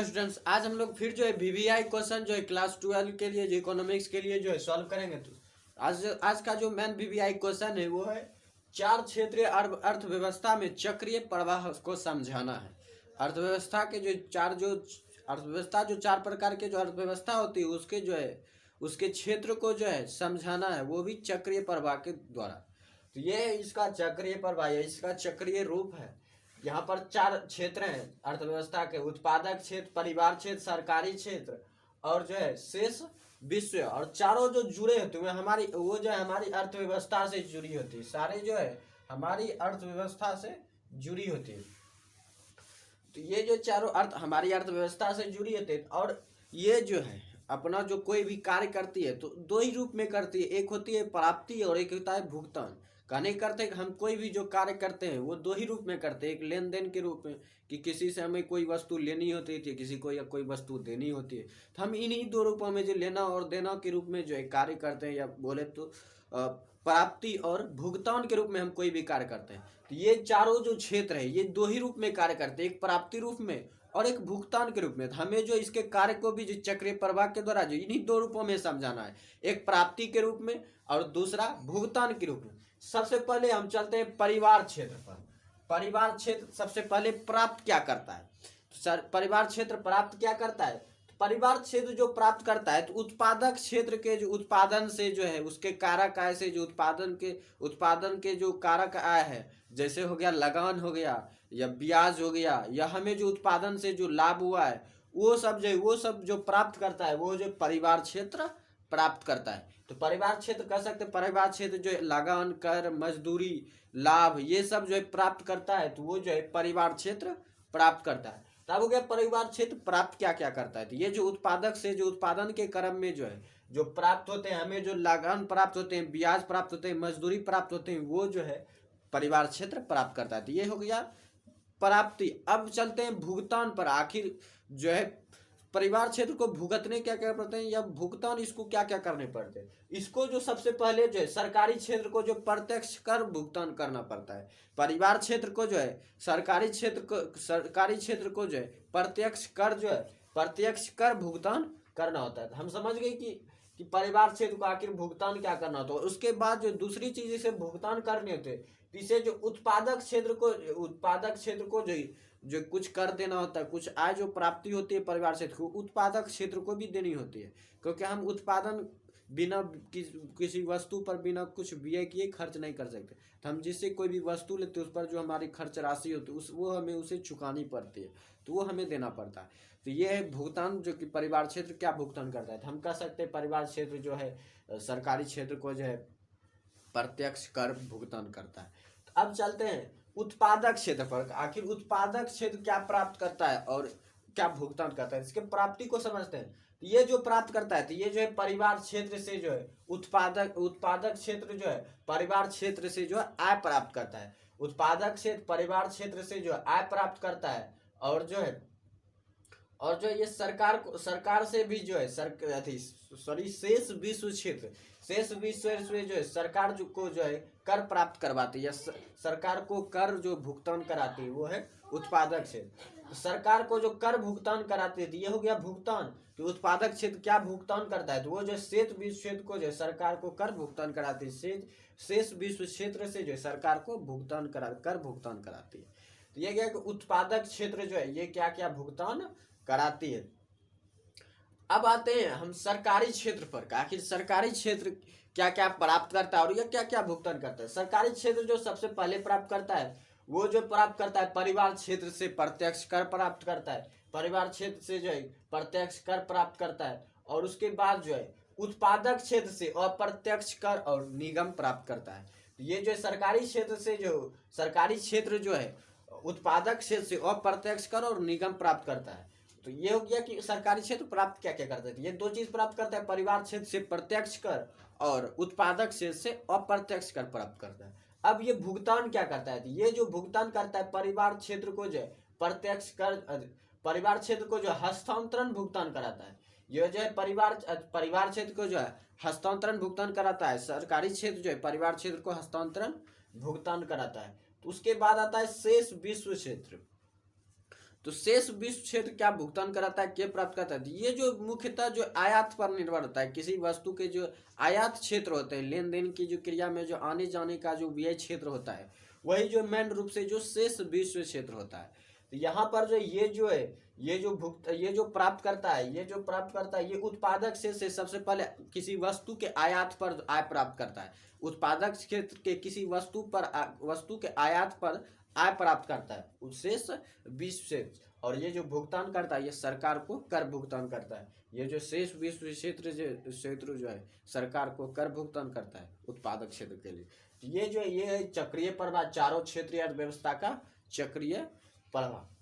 Students, आज हम लोग फिर जो है वीवीआई क्वेश्चन जो है क्लास 12 के लिए जो इकोनॉमिक्स के लिए जो है सॉल्व करेंगे। तो आज का जो मेन वीवीआई क्वेश्चन है वो है चार क्षेत्रीय अर्थव्यवस्था में चक्रीय प्रवाह को समझाना है। अर्थव्यवस्था के जो चार प्रकार के जो अर्थव्यवस्था होती है उसके जो है उसके क्षेत्र को जो है समझाना है, वो भी चक्रीय प्रवाह के द्वारा। तो ये इसका चक्रीय प्रवाह है, इसका चक्रीय रूप है। यहाँ पर चार क्षेत्र हैं अर्थव्यवस्था के: उत्पादक क्षेत्र, परिवार क्षेत्र, सरकारी क्षेत्र और जो है शेष विश्व। और चारों जो जुड़े होते हैं हमारी हमारी अर्थव्यवस्था से जुड़ी होती है, सारे जो है हमारी अर्थव्यवस्था से जुड़ी होती है। तो ये जो चारों हमारी अर्थव्यवस्था से जुड़ी होती है और ये जो है अपना जो कोई भी कार्य करती है तो दो ही रूप में करती है, एक होती है प्राप्ति और एक होता है भुगतान। कहने करते हैं हम कोई भी जो कार्य करते हैं वो दो ही रूप में करते हैं, एक लेन देन के रूप में कि किसी से हमें कोई वस्तु लेनी होती है, किसी को या कोई वस्तु देनी होती है, तो हम इन्हीं दो रूपों में जो लेना और देना के रूप में जो है कार्य करते हैं, या बोले तो प्राप्ति और भुगतान के रूप में हम कोई भी कार्य करते हैं। तो ये चारों जो क्षेत्र है ये दो ही रूप में कार्य करते हैं, एक प्राप्ति रूप में और एक भुगतान के रूप में। तो हमें जो इसके कार्य को भी जो चक्रीय प्रवाह के द्वारा जो इन्हीं दो रूपों में समझाना है, एक प्राप्ति के रूप में और दूसरा भुगतान के रूप में। सबसे पहले हम चलते हैं परिवार क्षेत्र पर। परिवार क्षेत्र सबसे पहले प्राप्त क्या करता है? तो परिवार क्षेत्र प्राप्त क्या करता है? तो परिवार क्षेत्र जो प्राप्त करता है तो उत्पादक क्षेत्र के जो उत्पादन से जो है उसके कारक आय से जो उत्पादन के जो कारक आय है, जैसे हो गया लगान हो गया या ब्याज हो गया, या हमें जो उत्पादन से जो लाभ हुआ है वो सब जो प्राप्त करता है वो जो परिवार क्षेत्र प्राप्त करता है। तो परिवार क्षेत्र कह सकते हैं, परिवार क्षेत्र जो है लगान, कर, मजदूरी, लाभ ये सब जो है प्राप्त करता है, तो वो जो है परिवार क्षेत्र प्राप्त करता है। तब हो गया परिवार क्षेत्र प्राप्त क्या क्या करता है? तो ये जो उत्पादक से जो उत्पादन के क्रम में जो है जो प्राप्त होते हैं, हमें जो लगान प्राप्त होते हैं, ब्याज प्राप्त होते हैं, मजदूरी प्राप्त होते हैं, वो जो है परिवार क्षेत्र प्राप्त करता है। तो ये हो गया प्राप्ति। अब चलते हैं भुगतान पर। आखिर जो है परिवार क्षेत्र को भुगतने क्या क्या पड़ते हैं या भुगतान इसको क्या क्या करने पड़ते हैं? इसको जो सबसे पहले जो है सरकारी क्षेत्र को जो प्रत्यक्ष कर भुगतान करना पड़ता है। परिवार क्षेत्र को जो है सरकारी क्षेत्र को जो है प्रत्यक्ष कर भुगतान करना होता है। हम समझ गए कि परिवार क्षेत्र को आखिर भुगतान क्या करना होता है। उसके बाद जो दूसरी चीज इसे भुगतान करने होते हैं, इसे जो उत्पादक क्षेत्र को जो कुछ कर देना होता है, कुछ आय जो प्राप्ति होती है परिवार क्षेत्र को, उत्पादक क्षेत्र को भी देनी होती है। क्योंकि हम उत्पादन बिना किसी वस्तु पर बिना कुछ व्यय किए खर्च नहीं कर सकते। तो हम जिससे कोई भी वस्तु लेते हैं उस पर जो हमारी खर्च राशि होती है वो हमें उसे चुकानी पड़ती है, तो वो हमें देना पड़ता है। तो ये है भुगतान, जो कि परिवार क्षेत्र क्या भुगतान करता है। तो हम कह सकते हैं परिवार क्षेत्र जो है सरकारी क्षेत्र को जो है प्रत्यक्ष कर भुगतान करता है। तो अब चलते हैं उत्पादक क्षेत्र पर। आखिर उत्पादक क्षेत्र क्या प्राप्त करता है और क्या भुगतान करता है, इसके प्राप्ति को समझते हैं। तो ये जो प्राप्त करता है तो ये जो है परिवार क्षेत्र से जो है उत्पादक क्षेत्र जो है परिवार क्षेत्र से जो है आय प्राप्त करता है। उत्पादक क्षेत्र परिवार क्षेत्र से जो है आय प्राप्त करता है और जो ये सरकार से भी जो है शेष विश्व क्षेत्र जो है सरकार को जो है कर प्राप्त करवाती है या सरकार को कर जो भुगतान कराती है वो है उत्पादक क्षेत्र। सरकार को जो कर भुगतान कराती है, ये हो गया भुगतान। तो उत्पादक क्षेत्र क्या भुगतान करता है? तो वो जो शेष विश्व क्षेत्र को जो है सरकार को कर भुगतान कराती है, शेष विश्व क्षेत्र से जो है सरकार को कर भुगतान कराती है। तो ये क्या कि उत्पादक क्षेत्र जो है ये क्या क्या भुगतान कराती है। अब आते हैं हम सरकारी क्षेत्र पर। आखिर सरकारी क्षेत्र क्या क्या प्राप्त करता है और यह क्या क्या भुगतान करता है। सरकारी क्षेत्र जो सबसे पहले प्राप्त करता है वो जो प्राप्त करता है परिवार क्षेत्र से प्रत्यक्ष कर प्राप्त करता है, परिवार क्षेत्र से जो है प्रत्यक्ष कर प्राप्त करता है। और उसके बाद जो है उत्पादक क्षेत्र से अप्रत्यक्ष कर और निगम प्राप्त करता है। ये जो सरकारी क्षेत्र जो है उत्पादक क्षेत्र से अप्रत्यक्ष कर और निगम प्राप्त करता है। तो ये हो गया कि सरकारी क्षेत्र प्राप्त क्या क्या करता है। ये दो चीज प्राप्त करता है, परिवार क्षेत्र से प्रत्यक्ष कर और उत्पादक क्षेत्र से अप्रत्यक्ष कर प्राप्त करता है। अब ये भुगतान क्या करता है? ये जो भुगतान करता है परिवार क्षेत्र को जो है प्रत्यक्ष कर परिवार क्षेत्र को जो हस्तांतरण भुगतान कराता है। ये जो है परिवार क्षेत्र को जो है हस्तांतरण भुगतान कराता है। सरकारी क्षेत्र जो है परिवार क्षेत्र को हस्तांतरण भुगतान कराता है। तो उसके बाद आता है शेष विश्व क्षेत्र। तो शेष विश्व क्षेत्र क्या भुगतान कराता है, क्या प्राप्त करता है? ये जो मुख्यतः जो आयात पर निर्भर होता है, किसी वस्तु के जो आयात क्षेत्र होते हैं, लेन देन की जो क्रिया में जो आने जाने का जो व्यय क्षेत्र होता है, वही जो मेन रूप से जो शेष विश्व क्षेत्र होता है। तो यहाँ पर जो ये जो है, ये जो प्राप्त करता है, ये उत्पादक से सबसे पहले किसी वस्तु के आयात पर आय प्राप्त करता है। उत्पादक क्षेत्र के किसी वस्तु के आयात पर आय प्राप्त करता है, शेष विश्व से। और ये जो भुगतान करता है, ये सरकार को कर भुगतान करता है। ये जो शेष विश्व क्षेत्र जो है सरकार को कर भुगतान करता है उत्पादक क्षेत्र के लिए। ये जो ये चक्रीय प्रवाह, चारों क्षेत्रीय अर्थव्यवस्था का चक्रीय प्रवाह।